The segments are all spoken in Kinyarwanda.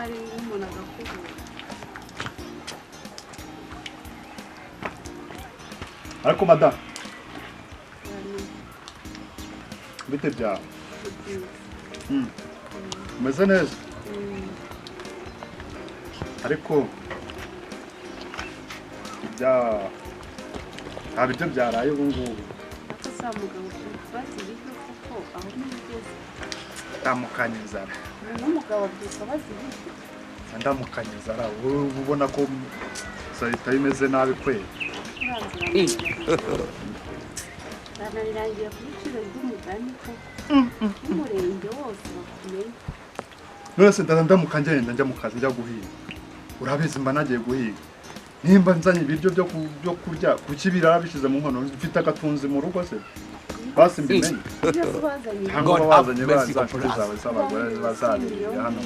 hari umuntu agakubura. Ariko madame bite byawe umeze neza ariko nta biryo byaraye ubu ngubu mugabo kubaza ibiryo kuko aho nigeze ndamukanye inzara n'umugabo byose abaza ibiryo ndamukanye inzara ubona ko sayita imeze nabi kweli Rananirangiye ku biciro by'umugani ko umurenge wose bakumenya. None se ndamuka ngenda njya mu kazi njya guhiga. Urabizi mba nagiye guhiga. Nimba nzanye ibiryo byo kurya kukibira bishize mu nkono mfite agatunzi mu rugo se. Basi mbimenye. Ntabwo wazanye bazacuruza zawe z'abagore bazaririye hano.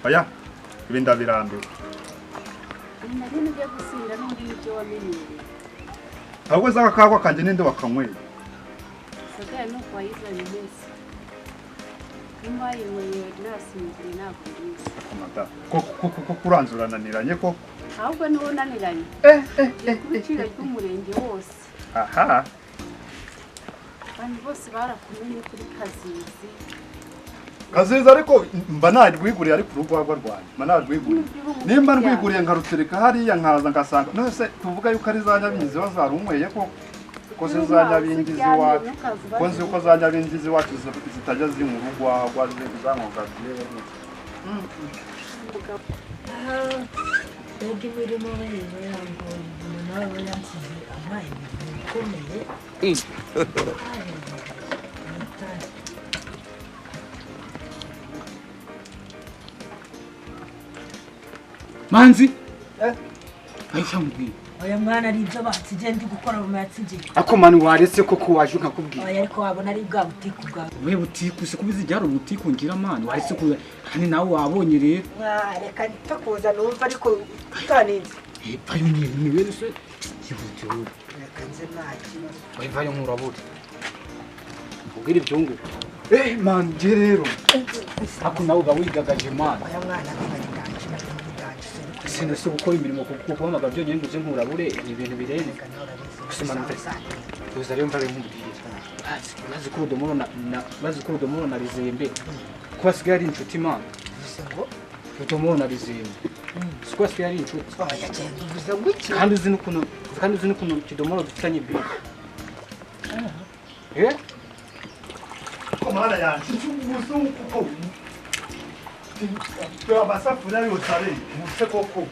Oya, ibi ndabirandura. Nari ngiye gusinda n'undi ibyo wamenyereye. Ahubwo z'akakagwa kanjye ninde wakanyweye? Sagaye no kwayizanye neza. Nimba yinyweye nasinzire ntabwo ngize. Amata. Ko kuranzurananiranye ko. Ahubwo niwo naniranye. Ibiciro by'umurenge wose. Aha. Abantu bose barakumenye kuri Kazizi. Kazizi ariko mba narwiguriye ari ku rugwagwa rwanjye. Mba narwiguriye. Nimba rwiguriye nkarutereka hariya nkaza ngasanga none se tuvuga yuko ari za nyabingizi bazarumweye ko se za nyabingizi wacu ko nzi uko za nyabingizi wacu zitajya ziri mu rugwagwa zankoga rero. Ege imirimo y'inzu yango nawe yansize amaye bikomeye. Manzi Aisha mbwi oya mwana ari ibyo batsije ndi gukora mu yatsije ako mani waretse koko waje nkakubwira oya ariko wabona ari bwa butiku bwa we butiku se kubizi byaro butiku ngira mani waretse ku hani nawe wabonye rero reka ntakuza numva ariko tutaninze payo ni wese se kivutiro reka nze nakibazo we vayo nkurabuti ubwira ibyungu man je rero ako nawe gawigagaje mani oya mwana sinese gukora imirimo kuko kuhamagara byo nyine nguze nkurabure ibintu birene gusimana mpesa tuza rero mvare nkubwira bazi ko udomoro na rizembe ko asigaye ari inshuti imana ngo udomoro na rizembe siko asigaye ari inshuti oya cyane uvuze nguki kandi uzi n'ukuntu kidomoro dufitanye ibintu Komara yanjye ubuzu kuko Kwa basafuriya yose ari muse koko.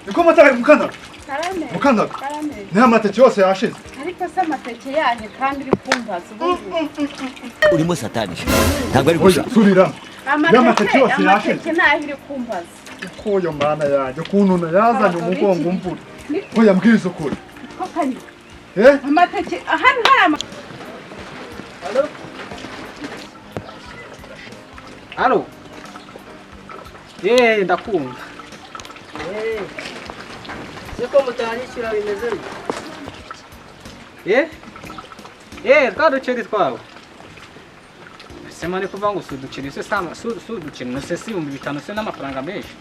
Niko mataka mukanda. Karame. Mukanda. Karame. Ni amateke yose yashize. Ariko se amateke yaje kandi uri kumbaza ubundi. Urimo satani. Ntabwo ari gusa. Surira. Amateke yose yashize. Amateke naho iri kumbaza. Uko yo mana yanjye kuntu yazanye umugongo mvura. Oya mbwiza ukuri. Ko kani. Amateke ahari Allo? Allo? Ndakumva. siko mutanishyura bimeze bite Twaduceri twawe. Sema ni kuva ngo suduceri se sama suduceri no se 5,000 se n'amafaranga menshi.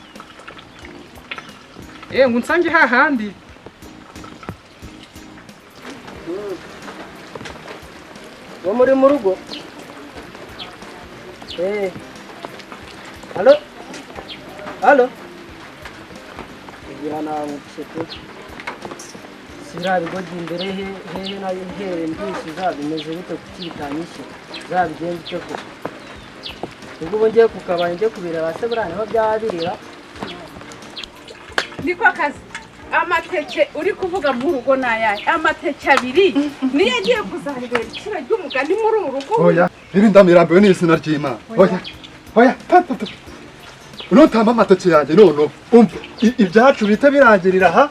Ngo nsange hahandi. wo muri mu rugo Allo? Allo? Igira nawe ushete. Sira bigoji imbere he na here ndisi zabimeze bite kukitanyishe. Zabigenze cyo ko. Ubwo ngiye kukabanya ngiye kubira base burane ho byabirira. Niko akazi. Amateke uri kuvuga mu rugo nayaye. Amateke abiri. Niye agiye kuzaribera ikira ry'umugani muri urugo. Oya, ibi ndamirambiwe n'isina ry'Imana. Oya, papa. Unotama amateke yanjye none umva ibyacu bita birangirira ha.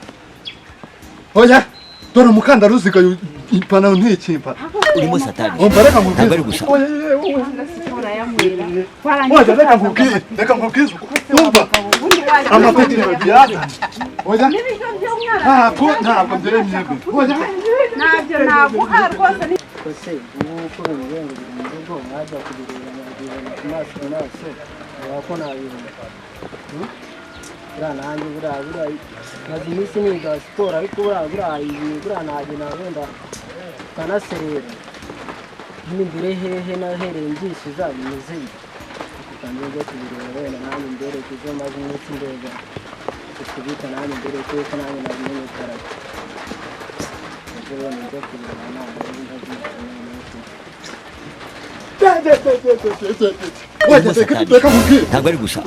Oya, dore umukanda ruziga ipantaro ntikimpa. Urimo satani. Umva reka nkubwize. Ntabwo ari gusa. Oya, reka nkubwize. Umva. Amateke yanjye. Oya. Ntabwo mbere myego. Oya. Nabyo naguha rwose ni Kose uko bimurenga mu rugo najya kubireba nabibona ku maso urabona ko nabibona buriya nanjye buriya maze iminsi niga siporo ariko buriya nagenda wenda ukanaserera nyine imbere hehe nahereye ngisha uzabimeze kandi njya kubireba wenda nanjye mberekeze maze iminsi ndeba kubita nanjye mberekeze ko nanjye nabimenye karate ubwo njya kubireba nanjye ntabwo ari gusa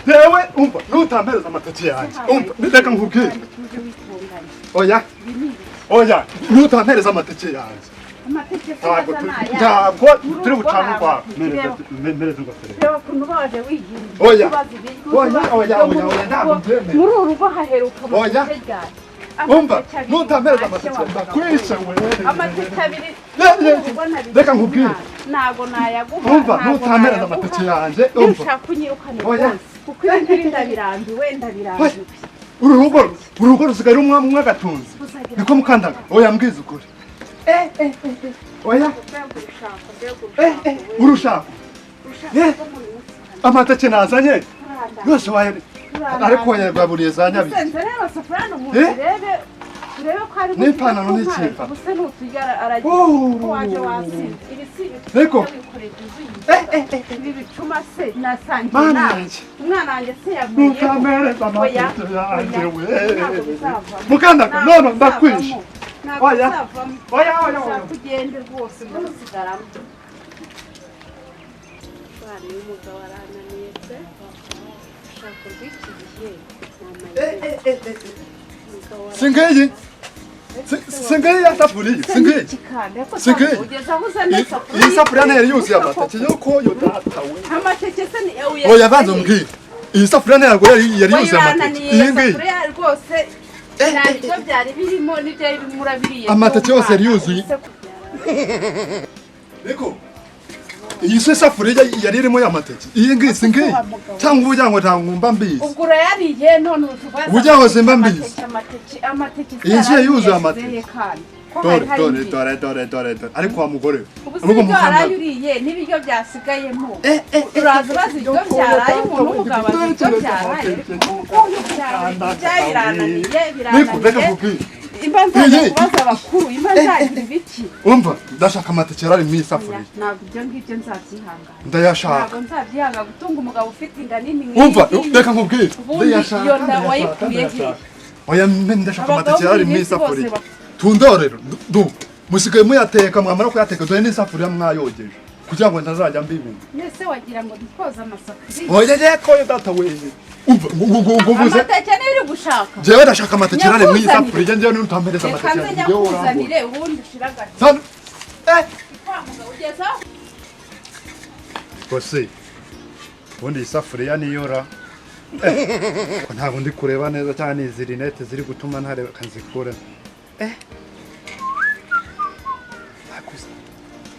yewe umva nutampereza amateke yanjye umva reka nkubwire oya nutampereza amateke yanjye ntabwo turi bucane urwawe mereza ingofero oya ntabwo mbyemeye muri uru rugo haheruka amateke ryari umva nutampereza amateke ndakwishe amateke abiri reka nkubwire ntago nayaguha umva nutampereza amateke yanjye umva ushaka kunyirukana rwose kuko iyo ngibi ndabirambiwe urugo rusigaye umwami umwe agatunze niko mukandaga oya mbwiza ukuri oya urushaka amateke nazanye yose waye ariko yagaburiye za nyabizi n'ipantaro n'ikipa reko ibicuma se nasangiye nawe umwana wanjye se yaguye nutamereza amateke yanjye we mukandaga none ndakwishe oya kugende rwose ndamusigaramo bana y'umugabo arananiye se ushaka rw'iki gihe singiyi singiyi yasafuriye singiyi iyi safuriya ntiyari yuzuye amateke yuko yodatawe amateke se ni oya banza umbwire iyi safuriya ntabwo yari yuzuye amateke iyi ngiyi rwose ntabwo byari birimo n'ibyari murabiriye amateke yose yari yuzuye reko iyi se safuriya yari irimo y'amateke iyi ngiyi singiyi cyangwa ubugira ngo ntabwo mba mbizi ubwo urayariye none utubaza ubugira ngo simba mbizi amateke iyi ngiyi yuzuye amateke dore ariko wa mugore ubu si ibyo waraye uriye n'ibiryo byasigayemo uraza ubaza ibyo byaraye umuntu umugabo azi ibyo byaraye birananiye imba nzaza kubaza abakuru imba nzagira ibiki umva ndashaka amateke yarari mu isafuriya ntabwo ibyo ngibyo nzabyihangana ndayashaka ntabwo nzabyihangana gutunga umugabo ufite inda nini umva reka nkubwire ndayashaka iyo nda wayikuye he oya ndashaka amateke yarari mu isafuriya tundorero musigaye muyateka mwamara kuyateka dore n'isafuriya mwayogeje kugira ngo ntazajya mbibona nese wagira ngo dukoze amasafuriya oya yekoye data we umva nguvuze amateke niyo uri gushaka jewe ndashaka amateke yarari mu isafuriya njyewe n'utampereza amateke yanjye njya kuzanire ubundi ushira gato ugezaho kose ubundi isafuriya niyora ntabwo ndi kureba neza cyane izi rinete ziri gutuma ntareba kanzikure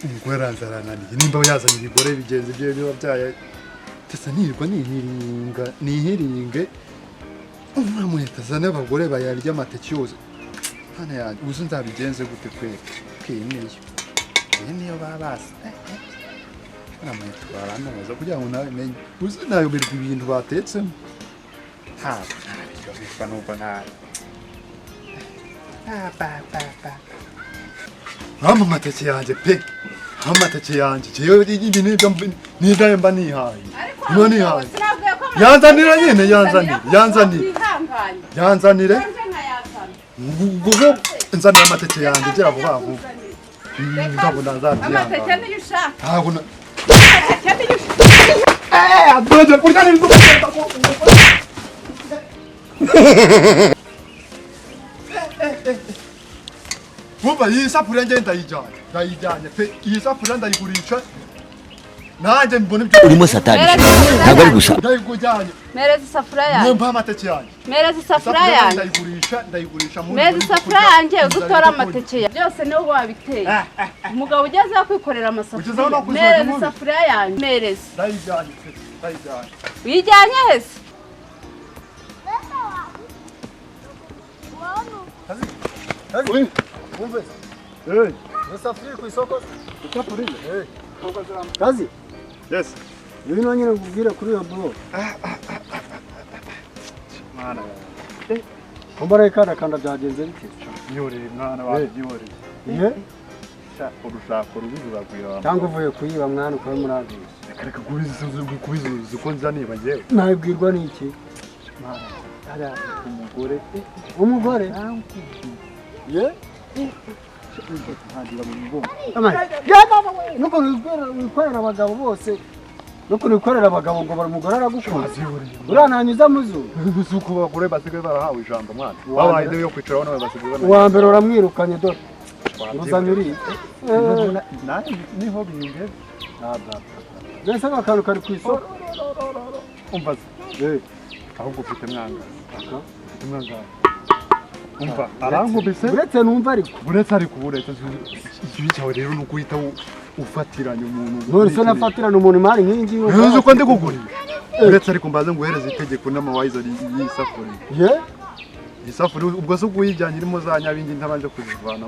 umugore aranzananiye nimba yazanye ibigore bigenzi bye biba byaye tesa nirwa nihiringe umwamweta zane abagore bayarya amateke yose hano yanjye uzi nzabigenze gute niyo babasi namweta baranabaza kugira ngo nawe menye uzi nayoberwa ibintu batetsemo ntabwo ntabyo bipfa n'ubwo nabi hama amateke yanjye pe hama amateke yanjye jewe ibi nibyo mba nihaye niba nihaye yanzanira nyine yanzanire ngugo nzanira amateke yanjye gera vuba vuba ndabona amateke niyo ushaka ntabwo amateke niyo ushaka adoje kurya n'inzu Vuba iyi safuriya njye ndayijyanye pe iyi safuriya ndayigurisha nanjye mbona ibyo urimo satani ntabwo ari gusa ndayigujyanye mereza isafuriya yanjye niyo mpa amateke yanjye mereza isafuriya yanjye ndayigurisha mereza isafuriya yanjye udutora amateke yanjye byose niwe wabiteye umugabo ugezeho kwikorera amasafuriya mereza isafuriya yanjye mereza ndayijyanye pe ndayijyanye uyijyanye hese isafurira ku isoko. Isafurira? Kazi. Yes. Ibintu nyine ngubwira kuri iyo bro. Mana. Kumbara ikanda byagenze bite? Yorere mwana wabyihoreye. Ye? Urushako rubiza kuyaba. Cyangwa uvuye kuyiba mwana ukaba muragiye. Reka kubizuza ko nza niba ngewe. Nabwirwa n'iki? Mana. Ara umugore. Umugore? Ye? Ntagira mu mugongo. Nuko wikorera abagabo bose. Nuko wikorera abagabo ngo umugore aragukunda. Urananyuza muzu. Gusuko bagore basigaye barahawe ijambo mwana. Babaye yo kwicaraho nawe basigaye bana. Wa mbere uramwirukanye dore. Nguzanyuri. Naye niho bingeze. Nese akantu kari ku isoko. Umva. Ahubwo ufite mwanga. Ufite mwanga. Umva arankubise. Uretse numva ariko. Uretse ikibi cyawe rero nuko uhita ufatiranya umuntu. None se nafatirana umuntu mari nkingi yo. Ntuzi uko ndi kugurira. Uretse ariko mbaze nguhereze itegeko n'amawayiza y'isafuri. Ye? Isafuri ubwo se uyijyanye irimo za nyabingi ntabanje kuzivana mu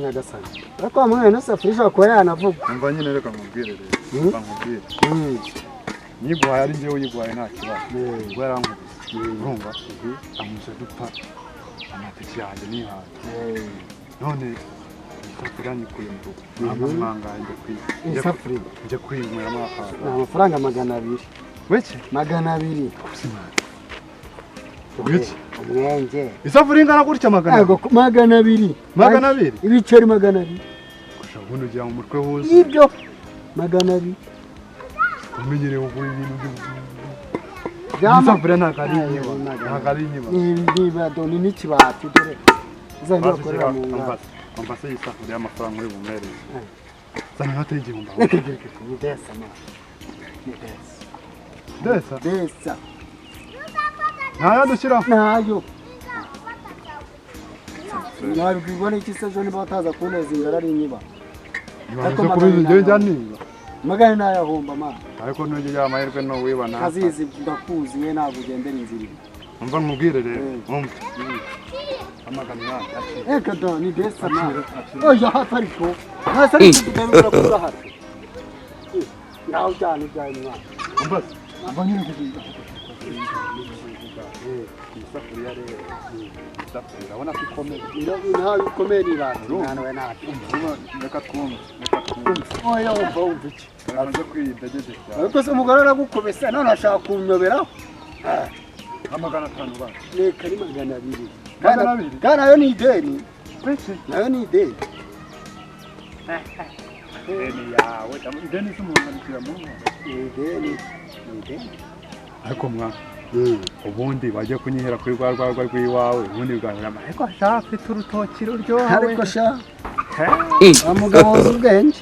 Nyagasani. Ariko amwe na safuri shaka ko yanavuga. Umva nyine reka nkubwire rero. Nkubwire. Nyiguhaye ari njyewe uyiguhaye nta kibazo. Ubwo yarankubise. Urumva? Amuje dupfa. Amateke yanjye nihaye. None isafuriya nyikuye mu rugo. Mwangaye Isafuriya njye kwinywera amafaranga. Amafaranga 200. Weki? 200. Weki? Umwenge. Isafuriya ingana gutya 200. Yego 200. 200? Ibiceri 200. Kusha buno ujya mu mutwe hose. Ibyo 200. Umenyereye ugura ibintu Isafuriya ntakari inyuma. Ntakari inyuma. Niba doni n'ikibati dore. Uzajya gukorera mu nganda. Umva se isafuriya amafaranga uri bumwereze. Zana hata igihumbi. Ni desa ma. Ni Desa? desa. Desa. Ntayo dushyiraho. Ntayo. Nabwirwa n'iki se jo niba bataza kuneza inzara ari inyiba. Ibanze kubiza njye njya niba. Magana nayahomba ma. Ariko nujye ya mahirwe no wibana. Kazizi ndakuzi ye ntabwo ugendera inzira. Umva nkubwire rero. Umva. Amagana yacu. Eka do ni desa ma. Oya hatariko. Nasa ntidugarura kuri hano. Naho cyane cyane mwa. Umva. Umva nyine kugira. Isafuriya rero. Isafuriya urabona ko ikomeye. Ntaho ikomeye ni bantu. Mwana we ntabwo. Reka twumve. Oya umva iki. Amaze kwiyidegeje cyane. Ariko se umugore aragukubise none ashaka kunyobera. Amagana 5 bana. Reka ni 200. 200? Kana nayo ni ideni. Kwese. Nayo ni ideni. Ideni yawe. Ideni se umuntu abikira mu nko. Ideni. Ariko mwa. Ubundi bajya kunyihera kuri rwarwa rw'iwawe ubundi bwanira ariko ashaka afite urutoki ruryohawe. Ariko sha. Amugabo uzubwenge.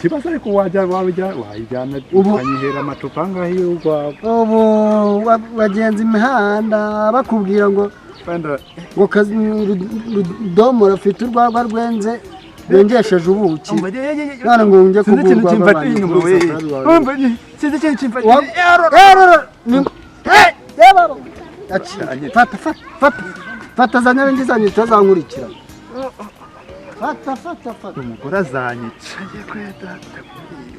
Kibazo ariko wajyana ukanyihera amacupa ngaho y'urwawe. Ubu bagenza imihanda bakubwira ngo ngo kazi rudomora afite urwagwa rwenze bengesheje ubuki. None ngo njye kugurwa abantu. Fata za nyabingi zanyu tuzankurikira. Fata. Umugore azanyica ngiye kweda.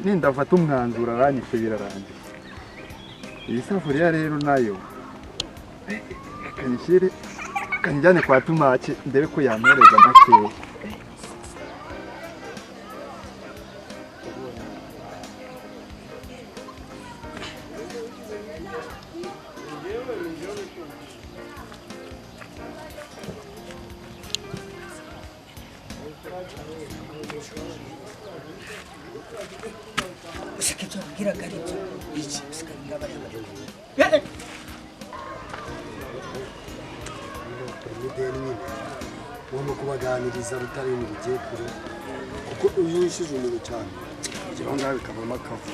Nindafata umwanzuro aranyishe birarangiye. Iyi safuriya rero nayo kanyishyire kanjyane kwa tumake ndebe ko yamereza gakeya. Ngomba kubaganiriza rutarinda ugiye kure kuko uyu yishije umuntu cyane kugira ngo bikavamo akavu.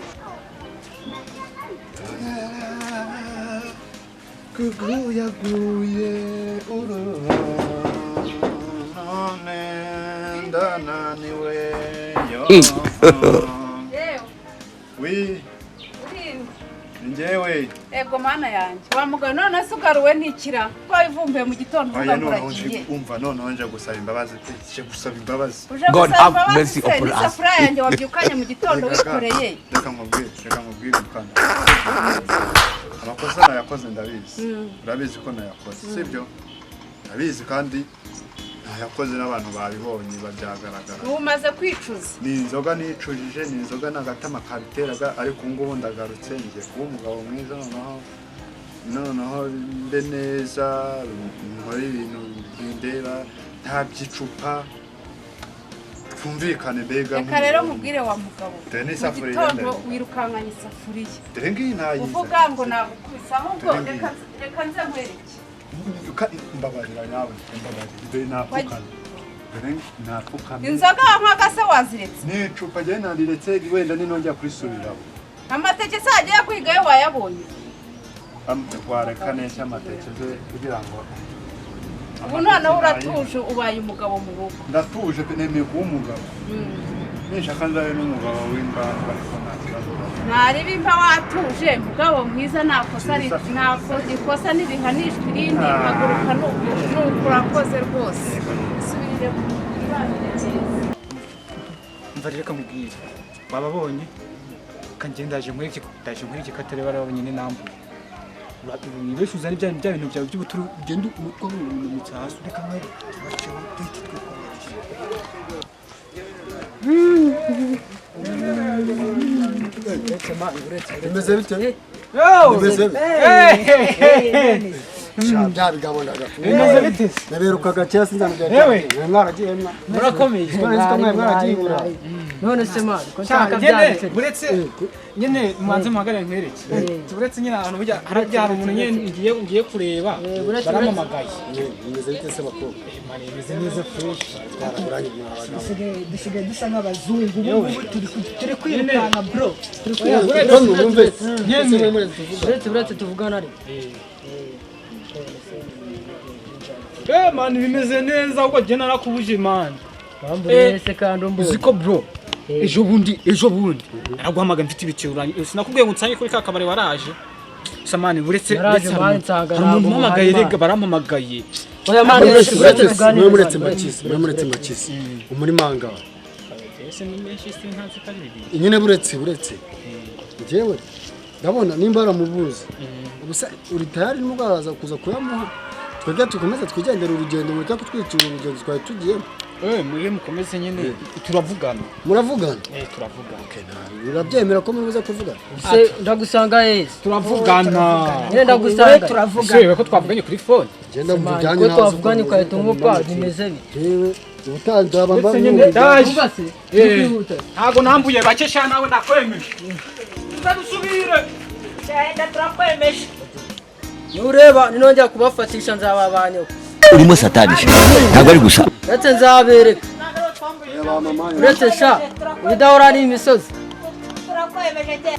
Kuguyaguye none ndananiwe yo. Oui. njyewe ego mana yanjye wamugana none se ugaruwe ntikira twayivumbuye mu gitondo uragiye umva noneho nje gusaba imbabazi nje gusaba imbabazi God have mercy upon us. isafurira yanjye wabyukanye mu gitondo wikoreye reka nkubwire mukanda amakosa nayakoze ndabizi urabizi ko nayakoze sibyo ndabizi kandi nayakoze n'abantu babibonye babyagaragara umaze kwicuza ni inzoga nicujije ni inzoga n'agatama kabiteraga ariko ngubu ndagarutse ngiye kuba umugabo mwiza noneho mbe neza nkora ibintu bindeba nta by'icupa twumvikane mbega reka rero mubwire wa mugabo dore n'isafuriya gitondo wirukankanye isafuriya dore ngiyi ntayiza uvuga ngo nagukubise ahubwo reka nze nkwereke mbabarira nawe dore napfukana dore napfukana inzoga wankwaga se waziretse n'icupa njyewe nandiretse wenda ninongera kurisubiraho amateke se agiye kwigayo wayabonye wareka neza amateke ze kugira ngo ubu noneho uratuje ubaye umugabo mu rugo ndatuje nemeye kuba umugabo nishaka nzabe n'umugabo w'imbaraga ariko nta kibazo ntariba impa watuje mugabo mwiza ntabwo ikosa ntibihanishwa irindi haguruka nuko urakoze rwose subirire mu ibanire neza mva reka mubwire bababonye kanjye ndaje muri iki katare barabonye n'inambu urabishuza bya bintu byawe by'ubuturu ugenda umutwe w'umuntu hasi reka mwere tubaceho duhita bimeze bite bya bigabonaga bimeze bite naberukaga kera sinzamujya mwaragiye murakomeye mwaragiye none se mani ko nshaka byanditse buretse nyene mubanze muhagarare nkwereke buretse nyine ahantu burya harajya umuntu nyene ngiye kureba baramamagaye bimeze bite se bakobwa mani bimeze neza fresh dusigaye dusa nk'abazungu turi kwirukana bro uretse tuvugana ari mani bimeze neza ahubwo jye narakubuje mani bambuyese kandi umbuye uziko bro ejo bundi naraguhamagaye mfite ibiciro sinakubwiye ngo nsange kuri ka kabari waraje samani buretse hari umuntu umpamagaye rega barampamagaye oya mani muretse makisi umuri manga ese ni menshi sinkanze kabiri nyine buretse njyewe ndabona nimba aramubuza ubusa uri tayari n'ubwo araza kuza kuyamuha twebwe tukomeza twigendera urugendo mureka kutwicira urugendo twari tugiyemo mwe mukomeze nyine turavugana muravugana turavugana urabyemera ko mubuze kuvugana ndagusanga yese turavugana nyine ndagusanga turavugana ko twavuganye kuri phone genda mvuganye nawe twavuganye ukahita umupa bimeze bite yewe ubutanze abamba ntago nambuye bakesha nawe ndakwemeje ndagusubire cyenda turakwemeje ureba ninongera kubafatisha nzababanye urimo satanisha ntabwo ari gusa uretse nzabereka uretse sha ibidahora ari imisozi turakwemeje